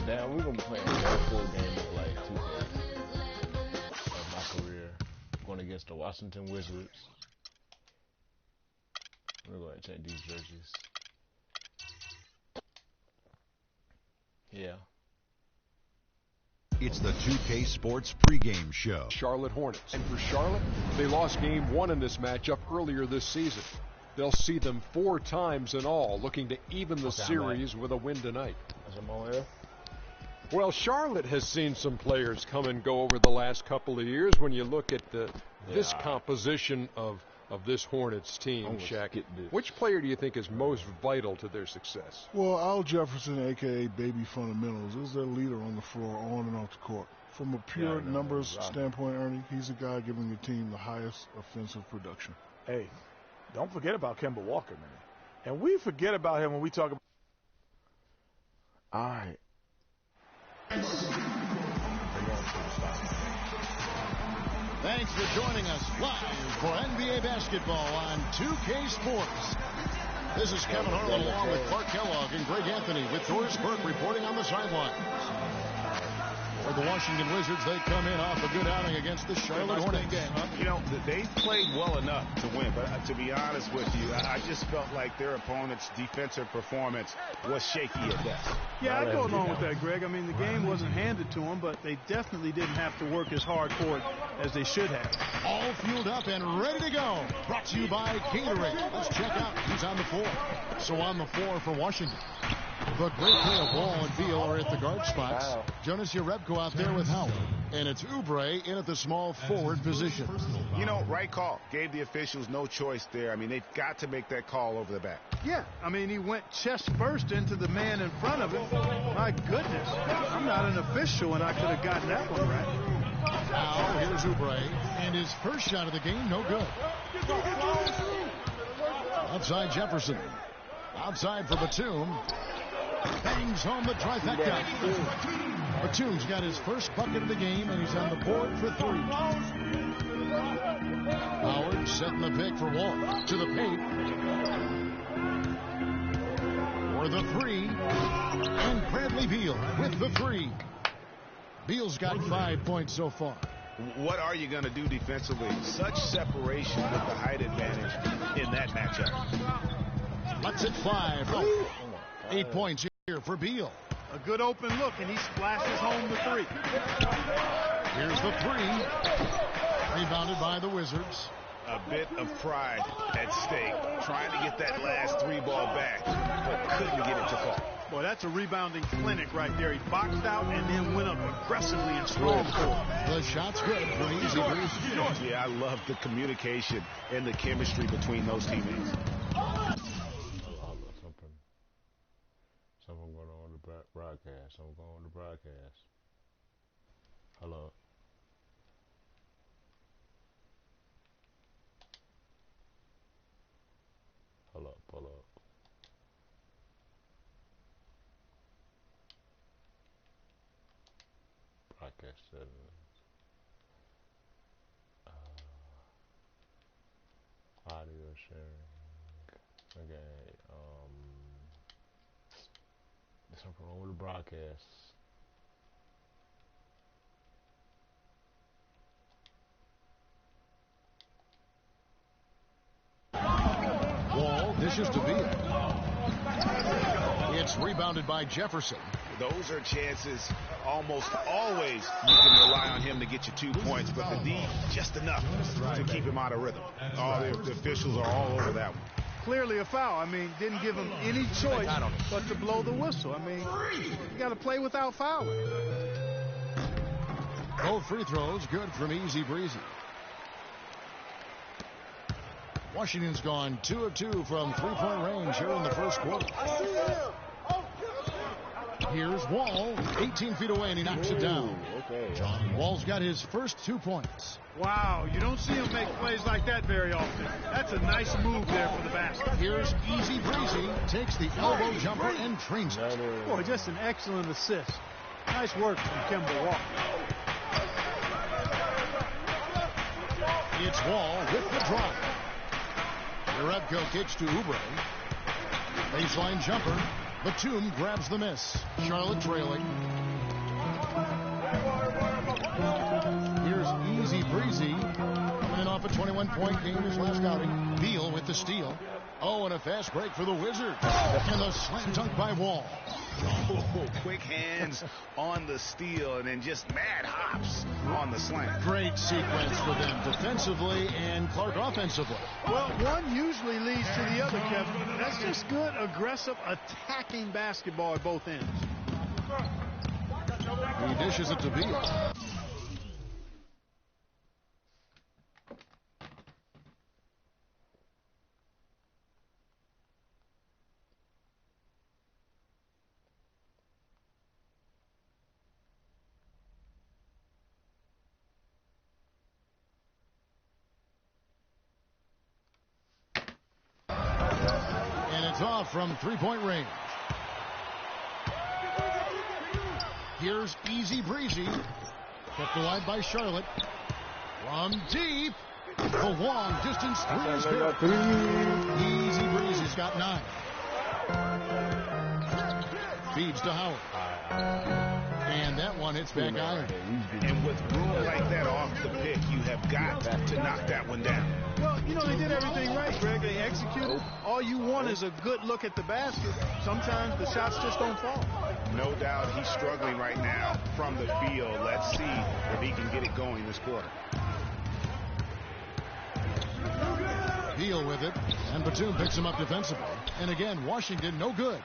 Damn, we're gonna be playing one full game of like 2K of my career. Going against the Washington Wizards. We're going to change these jerseys. Yeah. It's the 2K Sports pregame show. Charlotte Hornets. And for Charlotte, they lost game 1 in this matchup earlier this season. They'll see them 4 times in all, looking to even the series with a win tonight. Well, Charlotte has seen some players come and go over the last couple of years when you look at this composition of this Hornets team, Shaq. Which player do you think is most vital to their success? Well, Al Jefferson, a.k.a. Baby Fundamentals, is their leader on the floor, on and off the court. From a pure numbers standpoint, Ernie, he's a guy giving the team the highest offensive production. Hey, don't forget about Kemba Walker, man. And we forget about him when we talk about... All right. Thanks for joining us live for NBA basketball on 2K Sports. This is Kevin Harlan along with Clark Kellogg and Greg Anthony with Doris Burke reporting on the sidelines. For the Washington Wizards, they come in off a good outing against the Charlotte Hornets. You know, they played well enough to win, but to be honest with you, I just felt like their opponent's defensive performance was shaky at best. Yeah, I go along with that, Greg. I mean, the game wasn't handed to them, but they definitely didn't have to work as hard for it as they should have. All fueled up and ready to go. Brought to you by Catering. Let's check out who's on the floor. So on the floor for Washington, the great play of Wall and Beal are at the guard spots. Jonas Jerebko out there with Howard. And it's Oubre in at the small forward position. You know, right call. Gave the officials no choice there. I mean, they've got to make that call over the back. Yeah, I mean, he went chest first into the man in front of him. My goodness. I'm not an official, and I could have gotten that one right. Now, here's Oubre. And his first shot of the game, no good. Outside Jefferson. Outside for Batum. Bangs home the trifecta. Batum's got his first bucket of the game, and he's on the board for 3. Howard setting the pick for Wall. To the paint. For the 3. And Bradley Beal with the 3. Beal's got 5 points so far. What are you going to do defensively? Such separation with the height advantage in that matchup. Lets it fly. 8 points here for Beal. A good open look, and he splashes home the 3. Here's the 3. Rebounded by the Wizards. A bit of pride at stake. Trying to get that last 3 ball back, but couldn't get it to fall. Boy, that's a rebounding clinic right there. He boxed out and then went up aggressively and strong for it. The shot's good for easy breeze. Yeah, I love the communication and the chemistry between those teammates. Something going on the broadcast. Something going on the broadcast. Hello. Pull up, pull up. Broadcast settings. Audio sharing. Okay. There's something wrong with the broadcast. Wall dishes to Beal. It's rebounded by Jefferson. Those are chances almost always you can rely on him to get you 2 points, but the D just enough to keep him out of rhythm. The officials are all over that one. Clearly a foul. I mean, didn't give him any choice but to blow the whistle. I mean, you got to play without fouling. Both free throws good from Easy Breezy. Washington's gone 2 of 2 from three-point range here in the first quarter. Here's Wall, 18 feet away, and he knocks it down. John Wall's got his first 2 points. Wow, you don't see him make plays like that very often. That's a nice move there for the basket. Here's Easy Breezy, takes the elbow jumper and trains it. Boy, just an excellent assist. Nice work from Kemba Walker. It's Wall with the drive. Jerebko kicks to Oubre. Baseline jumper. Batum grabs the miss. Charlotte trailing. Here's Easy Breezy. Coming in off a 21-point game his last outing. Beal with the steal. Oh, and a fast break for the Wizards. And a slam dunk by Wall. Oh, quick hands on the steal and then just mad hops on the slam. Great sequence for them defensively and Clark offensively. Well, one usually leads to the other, Kevin. That's just good, aggressive, attacking basketball at both ends. He dishes it to Beal. Off from three-point range. Here's Easy Breezy. Kept wide by Charlotte. From deep. The long distance three is good. Easy Breezy's got 9. Feeds to Howard. And that one hits back iron. And with room like that off the pick, you have got to knock that one down. Well, you know, they did everything right, Greg. They executed. All you want is a good look at the basket. Sometimes the shots just don't fall. No doubt he's struggling right now from the field. Let's see if he can get it going this quarter. Beal with it, and Batum picks him up defensively. And again, Washington no good.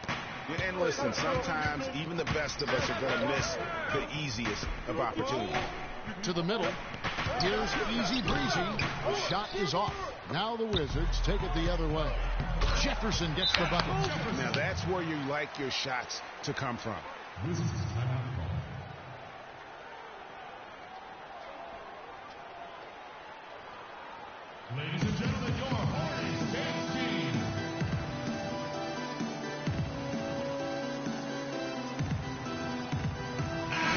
And listen, sometimes even the best of us are going to miss the easiest of opportunities. To the middle. Here's Easy Breezy. Shot is off. Now the Wizards take it the other way. Jefferson gets the bucket. Now that's where you like your shots to come from. Ladies and gentlemen, your Hornets dance team.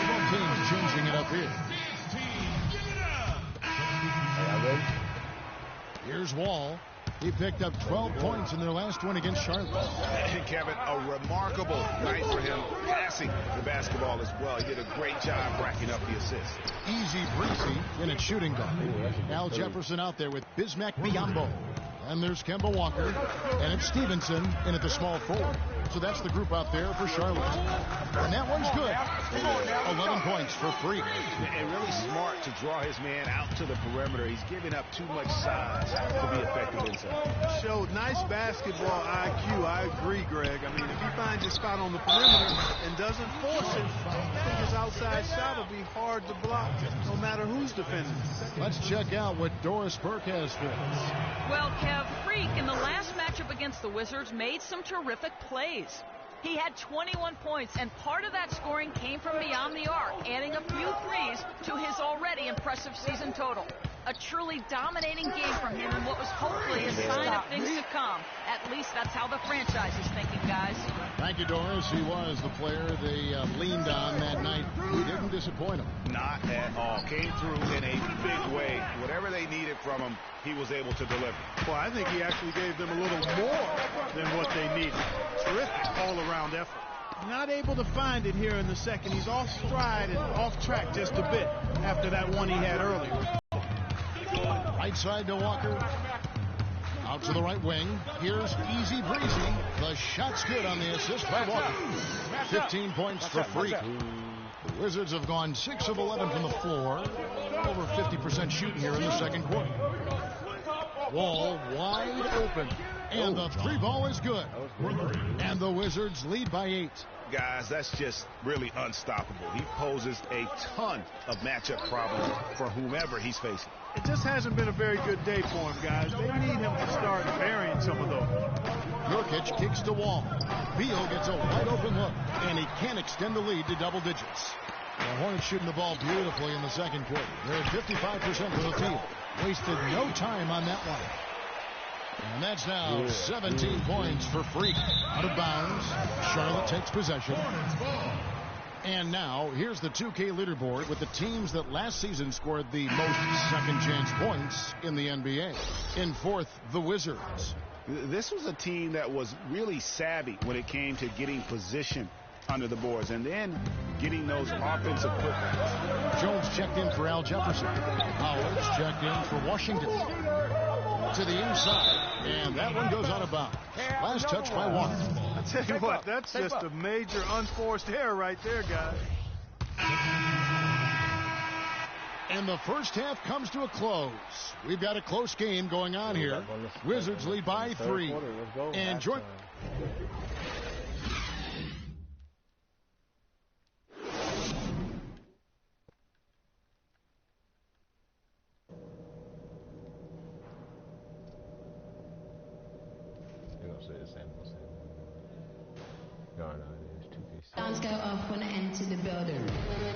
Both teams changing it up here. Here's Wall. He picked up 12 points in their last one against Charlotte. And Kevin, a remarkable night for him passing the basketball as well. He did a great job racking up the assists. Easy Breezy in its shooting guard. Al Jefferson out there with Bismack Biyombo. And there's Kemba Walker. And it's Stevenson in at the small forward. So that's the group out there for Charlotte. And that one's good. 11 points for Freak. And really smart to draw his man out to the perimeter. He's giving up too much size to be effective inside. Showed nice basketball IQ. I agree, Greg. I mean, if he finds his spot on the perimeter and doesn't force it, I think his outside shot will be hard to block, no matter who's defending. Let's check out what Doris Burke has for us. Well, Kev, Freak in the last matchup against the Wizards made some terrific plays. He had 21 points, and part of that scoring came from beyond the arc, adding a few threes to his already impressive season total. A truly dominating game from him and what was hopefully a sign of things to come. At least that's how the franchise is thinking, guys. Thank you, Doris. He was the player they leaned on that night. He didn't disappoint them. Not at all. Came through in a big way. Whatever they needed from him, he was able to deliver. Well, I think he actually gave them a little more than what they needed. Terrific all-around effort. Not able to find it here in the second. He's off stride and off track just a bit after that one he had earlier. Right side to Walker. Out to the right wing. Here's Easy Breezy. The shot's good on the assist by Walker. 15 points for Freak. The Wizards have gone 6 of 11 from the floor. Over 50% shooting here in the second quarter. Wall wide open. And the three ball is good. And the Wizards lead by 8. Guys, that's just really unstoppable. He poses a ton of matchup problems for whomever he's facing. It just hasn't been a very good day for him, guys. They need him to start burying some of those. Nurkic kicks to Wall. Beal gets a wide open look, and he can extend the lead to double digits. The Hornets shooting the ball beautifully in the second quarter. They're at 55% from the field. Wasted no time on that one. And that's now 17 points for Freak. Out of bounds. Charlotte takes possession. And now, here's the 2K leaderboard with the teams that last season scored the most second chance points in the NBA. In fourth, the Wizards. This was a team that was really savvy when it came to getting position under the boards and then getting those offensive putbacks. Jones checked in for Al Jefferson. Howard's checked in for Washington. To the inside, and that one goes out of bounds. Last touch by Walker. I tell you what, that's just a major unforced error right there, guys. And the first half comes to a close. We've got a close game going on here. Wizards lead by 3. And Jordan. Sounds go off when I enter the building.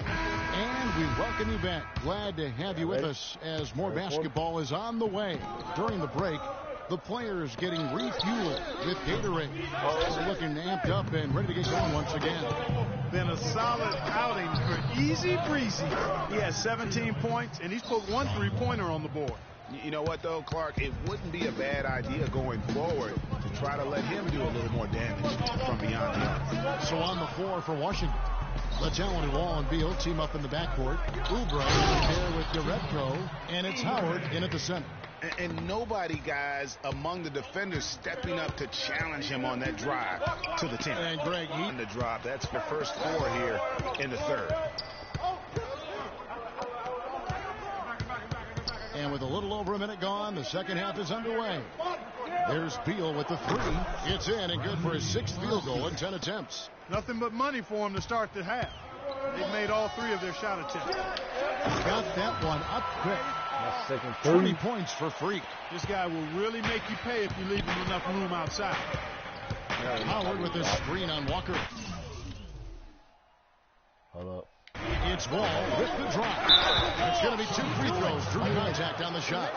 And we welcome you back. Glad to have you with us as more basketball is on the way. During the break, the players getting refueled with Gatorade. They're looking amped up and ready to get going once again. Been a solid outing for Easy Breezy. He has 17 points, and he's put 1 3-pointer on the board. You know what, though, Clark? It wouldn't be a bad idea going forward to try to let him do a little more damage from beyond the arc. So on the floor for Washington, LaTalent, Wall, and Beal team up in the backcourt. Oubre there with Deretro, and it's Howard in at the center. And nobody, guys, among the defenders stepping up to challenge him on that drive to the 10. And Greg, on the drop. That's the first 4 here in the third. And with a little over a minute gone, the second half is underway. There's Beal with the 3. It's in and good for his 6th field goal in 10 attempts. Nothing but money for him to start the half. They've made all 3 of their shot attempts. Got that one up quick. 20 points for Freak. This guy will really make you pay if you leave him enough room outside. Howard with a screen on Walker. Hold up. It's Wall with the drop. It's going to be 2 free throws. Drew contact on the shot.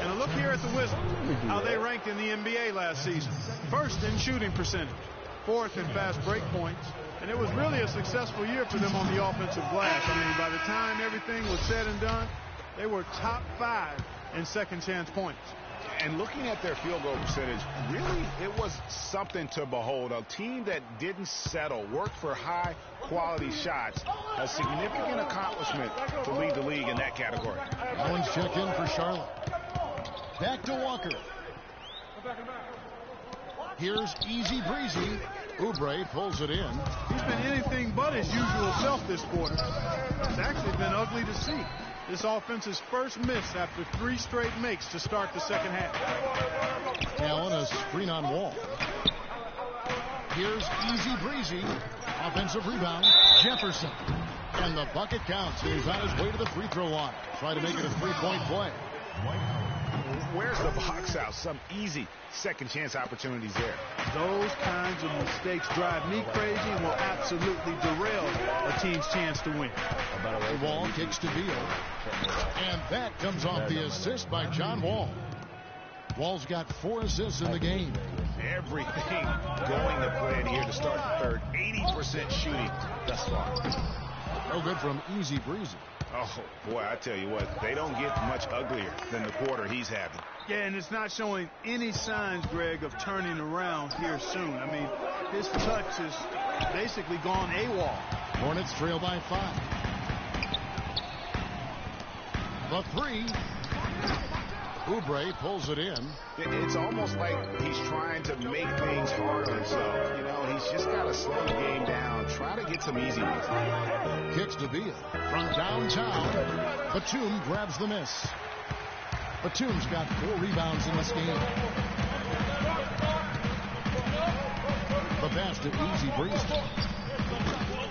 And a look here at the Wizards, how they ranked in the NBA last season. First in shooting percentage, 4th in fast break points, and it was really a successful year for them on the offensive glass. I mean, by the time everything was said and done, they were top 5 in second chance points. And looking at their field goal percentage, really, it was something to behold. A team that didn't settle, worked for high-quality shots, a significant accomplishment to lead the league in that category. Owen's checked in for Charlotte. Back to Walker. Here's Easy Breezy. Oubre pulls it in. He's been anything but his usual self this quarter. It's actually been ugly to see. This offense's first miss after 3 straight makes to start the second half. Allen, a screen on Wall. Here's Easy Breezy. Offensive rebound. Jefferson. And the bucket counts. He's on his way to the free throw line. Try to make it a 3-point play. Where's the box out? Some easy second chance opportunities there. Those kinds of mistakes drive me crazy and will absolutely derail a team's chance to win. The Wall kicks to Beal. And that comes off the assist by John Wall. Wall's got 4 assists in the game. Everything going to plan here to start the third. 80% shooting thus far. No good from Easy Breezy. Oh, boy, I tell you what, they don't get much uglier than the quarter he's having. Yeah, and it's not showing any signs, Greg, of turning around here soon. I mean, his touch is basically gone AWOL. Hornets trail by 5. The 3. Oubre pulls it in. It's almost like he's trying to make things hard on himself. You know, he's just got to slow the game down, try to get some easy ones. Kicks to Beal from downtown. Batum grabs the miss. Batum's got 4 rebounds in this game. The pass to Easy Breezy.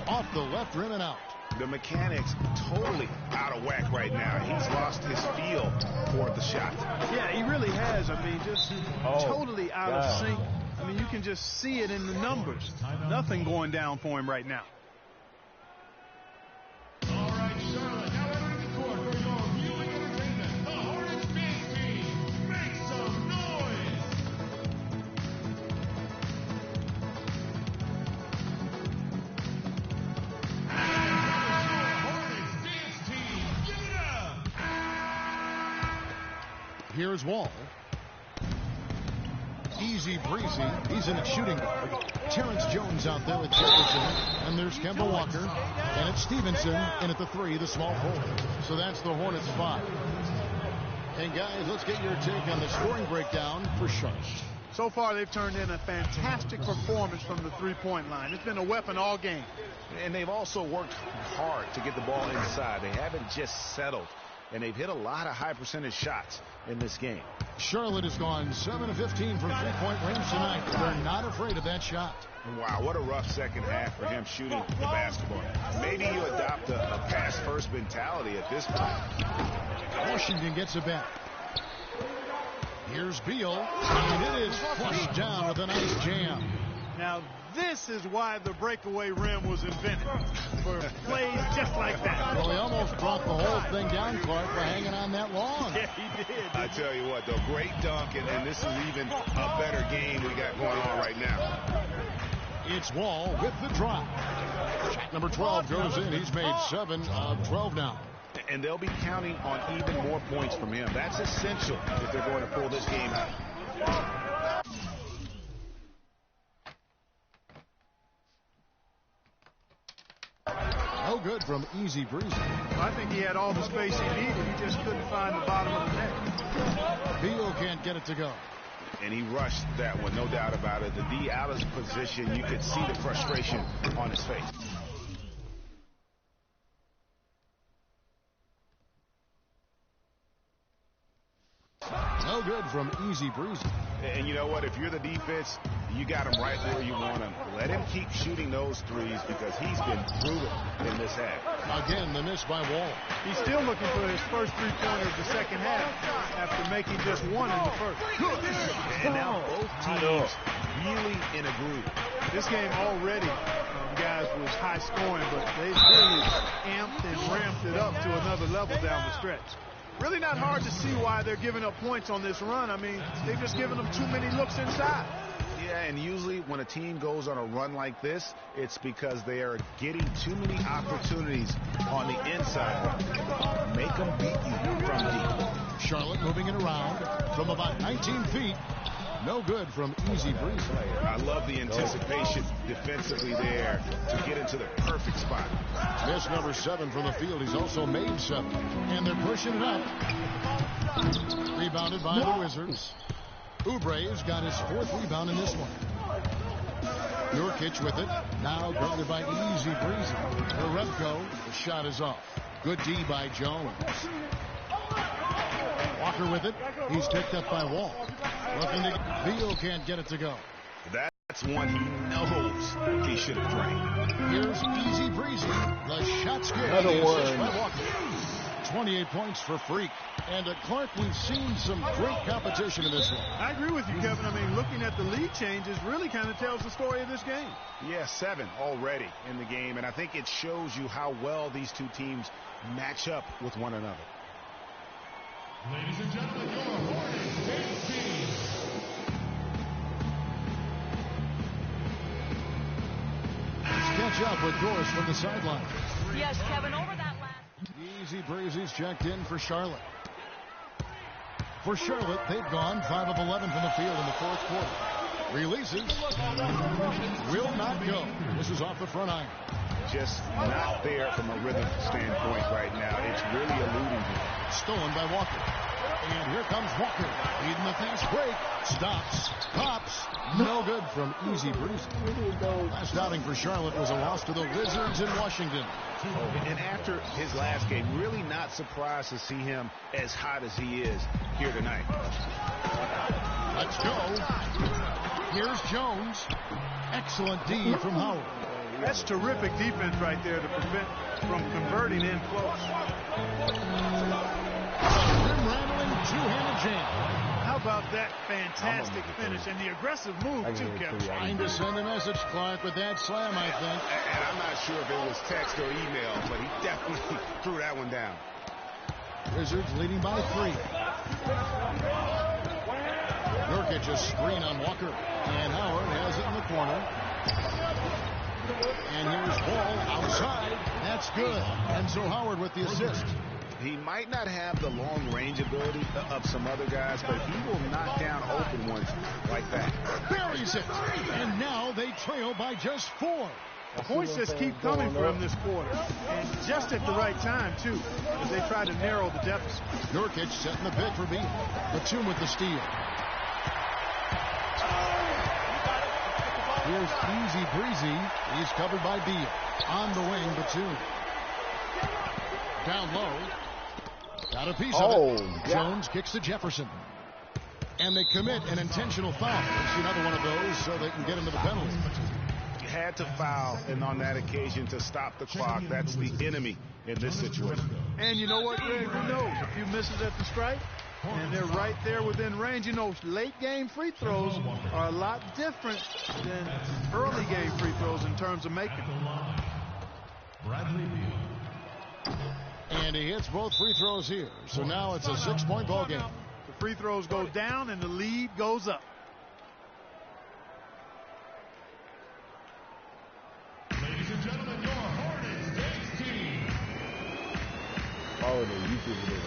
Off the left rim and out. The mechanics totally out of whack right now. He's lost his feel for the shot. Yeah, he really has. I mean, just totally out of sync. I mean, you can just see it in the numbers. Nothing going down for him right now. All right, Charlotte, now entering the court for your viewing entertainment, the Hornets Big Team. Make some noise! Here's Wall. Easy breezy. He's in at shooting guard. Terrence Jones out there at Jefferson. And there's Kemba Walker. And it's Stevenson in at the 3, the small forward. So that's the Hornets 5. And guys, let's get your take on the scoring breakdown for Charlotte. So far, they've turned in a fantastic performance from the three-point line. It's been a weapon all game. And they've also worked hard to get the ball inside. They haven't just settled. And they've hit a lot of high percentage shots in this game. Charlotte has gone 7 of 15 from three-point range tonight. They're not afraid of that shot. Wow, what a rough second half for him shooting the basketball. Maybe you adopt a pass-first mentality at this point. Washington gets it back. Here's Beal, and it is flushed down with a nice jam. Now, this is why the breakaway rim was invented, for plays just like that. Well, he almost brought the whole thing down, Clark, by hanging on that lawn. Yeah, he did. I tell you what, though, great dunk, and this is even a better game we got going on right now. It's Wall with the drop. Shot number 12 goes in. He's made 7 of 12 now. And they'll be counting on even more points from him. That's essential if they're going to pull this game out. No good from Easy Breezy. I think he had all the space he needed. He just couldn't find the bottom of the net. Beal can't get it to go. And he rushed that one, no doubt about it. The D out of position, you could see the frustration on his face. No good from Easy Breezy. And you know what? If you're the defense, you got him right where you want him. Let him keep shooting those threes because he's been brutal in this half. Again, the miss by Wall. He's still looking for his first three-pointer of the second half after making just one in the first. And now both teams really in a groove. This game already, guys, was high scoring, but they really amped and ramped it up to another level down the stretch. Really not hard to see why they're giving up points on this run. I mean, they've just given them too many looks inside. Yeah, and usually when a team goes on a run like this, it's because they are getting too many opportunities on the inside. Make them beat you from deep. Charlotte moving it around from about 19 feet. No good from Easy Breezy. I love the anticipation defensively there to get into the perfect spot. Miss number 7 from the field. He's also made 7. And they're pushing it up. Rebounded by the Wizards. Oubre's got his 4th rebound in this one. Nurkic with it. Now guarded by Easy Breezy. Rebko. The shot is off. Good D by Jones. Walker with it. He's picked up by Wall. Looking to Beal can't get it to go. That's one he knows he should have drained. Here's Easy Breezy. The shot's good. Another one. By Walker. 28 points for Freak. And Clark, we've seen some great competition in this one. I agree with you, Kevin. I mean, looking at the lead changes really kind of tells the story of this game. Yeah, 7 already in the game. And I think it shows you how well these two teams match up with one another. Ladies and gentlemen, your Hornets team. Let's catch up with Doris from the sideline. Yes, Kevin, over that last. Easy Breezy's checked in for Charlotte. For Charlotte, they've gone 5 of 11 from the field in the 4th quarter. Releases. Will not go. This is off the front iron. Just not there from a rhythm standpoint right now. It's really eluding him. Stolen by Walker. And here comes Walker. Leading the fast break. Stops. Pops. No good from Easy Breezy. Last outing for Charlotte was a loss to the Wizards in Washington. And after his last game, really not surprised to see him as hot as he is here tonight. Let's go. Here's Jones. Excellent D from Howard. That's terrific defense right there to prevent from converting in close. Rim-rattling two-handed jam. How about that fantastic finish and the aggressive move, too, Kevin? Trying to send a message, Clark, with that slam, I think. And I'm not sure if it was text or email, but he definitely threw that one down. Wizards leading by 3. Nurkic a screen on Walker. And Howard has it in the corner. And here's Ball outside. That's good. And so Howard with the assist. He might not have the long-range ability of some other guys, but he will knock down open ones like that. Buries it. And now they trail by just 4. Points just keep coming for him this quarter. And just at the right time, too, as they try to narrow the deficit. Nurkic setting the pick for Beal. Batum with the steal. Here's Easy Breezy. He's covered by Beal. On the wing, Batum. Down low. Got a piece of it. Jones kicks to Jefferson. And they commit an intentional foul. It's another one of those so they can get into the penalty. Had to foul, and on that occasion to stop the clock. That's the enemy in this situation. And you know what, Greg? Who knows? A few misses at the stripe, and they're right there within range. You know, late game free throws are a lot different than early game free throws in terms of making them. And he hits both free throws here. So now it's a 6-point ball game. The free throws go down and the lead goes up. Ladies and gentlemen, your Hornets Days team. Oh, the YouTube video.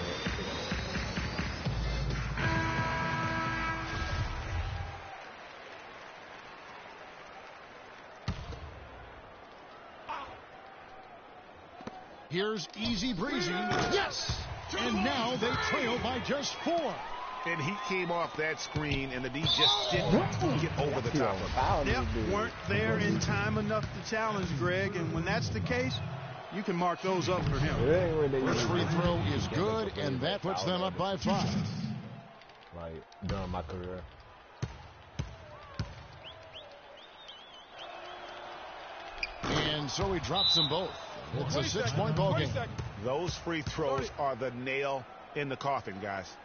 Here's Easy Breezy. Yes! And now they trail by just 4. And he came off that screen, and the D just didn't get over the top of it. Yep, weren't there in time enough to challenge Greg, and when that's the case, you can mark those up for him. First free throw is good, and that puts them up by 5. Like, during my career. And so he drops them both. It's a 6-point ball game. Those free throws are the nail in the coffin, guys.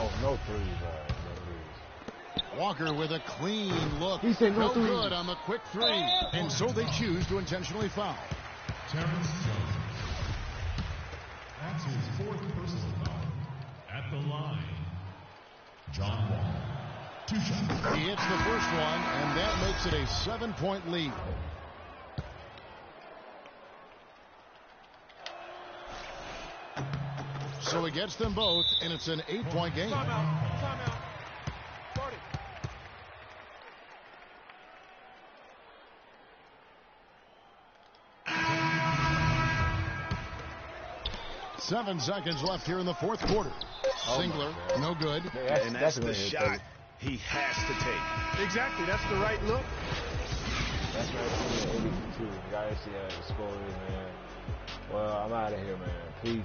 Oh, no threes, no threes. Walker with a clean look. He said no good on the quick 3. And so they choose to intentionally foul. Terrence Jones. That's his 4th personal foul. At the line, John Wall. 2 shots. He hits the first one, and that makes it a 7-point lead. So he gets them both, and it's an 8-point game. Timeout. 40. 7 seconds left here in the 4th quarter. Singler, no good. And that's the shot he has to take. Exactly, that's the right look. That's 1982. Guys, yeah, the score is, man. Well, I'm out of here, man. Peace.